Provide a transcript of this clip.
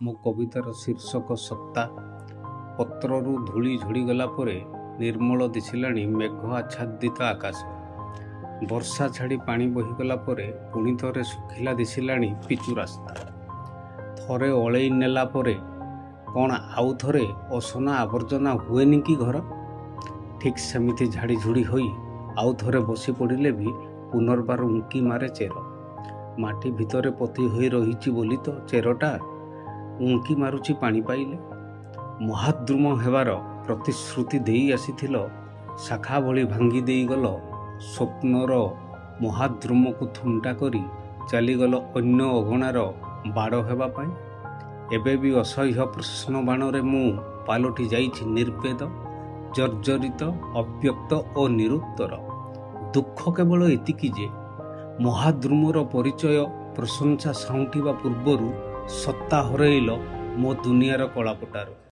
ମୋ କବିତାର ଶୀର୍ଷକ ସତ୍ତା। ପତ୍ରରୁ ଧୂଳି ଝଡ଼ିଗଲା ପରେ ନିର୍ମଳ ଦିଶିଲାଣି ମେଘ ଆଚ୍ଛାଦିତ ଆକାଶ। ବର୍ଷା ଛାଡ଼ି ପାଣି ବହିଗଲା ପରେ ପୁଣି ଥରେ ଶୁଖିଲା ଦିଶିଲାଣି ପିଚୁ ରାସ୍ତା। ଥରେ ଅଳେଇ ନେଲା ପରେ କ'ଣ ଆଉ ଥରେ ଅସନା ଆବର୍ଜନା ହୁଏନି କି ଘର? ଠିକ୍ ସେମିତି ଝାଡ଼ିଝୁଡ଼ି ହୋଇ ଆଉ ଥରେ ବସି ପଡ଼ିଲେ ବି ପୁନର୍ବାର ଉଙ୍କି ମାରେ ଚେର। ମାଟି ଭିତରେ ପୋତି ହୋଇ ରହିଛି ବୋଲି ତ ଚେରଟା ଉଙ୍କି ମାରୁଛି ପାଣି ପାଇଲେ। ମହାଦ୍ରୁମ ହେବାର ପ୍ରତିଶ୍ରୁତି ଦେଇ ଆସିଥିଲ, ଶାଖା ଭଳି ଭାଙ୍ଗି ଦେଇଗଲ ସ୍ୱପ୍ନର ମହାଦ୍ରୁମକୁ ଥୁଣ୍ଟା କରି ଚାଲିଗଲ ଅନ୍ୟ ଅଗଣାର ବାଡ଼ ହେବା ପାଇଁ। ଏବେ ବି ଅସହ୍ୟ ପ୍ରଶ୍ନ ବାଣରେ ମୁଁ ପାଲଟି ଯାଇଛି ନିର୍ବେଦ, ଜର୍ଜରିତ, ଅବ୍ୟକ୍ତ ଓ ନିରୁତ୍ତର। ଦୁଃଖ କେବଳ ଏତିକି ଯେ ମହାଦ୍ରୁମର ପରିଚୟ ପ୍ରଶଂସା ସାଉଁଟିବା ପୂର୍ବରୁ ସତ୍ତା ହରେଇଲ ମୋ ଦୁନିଆର କଳାପଟାରୁ।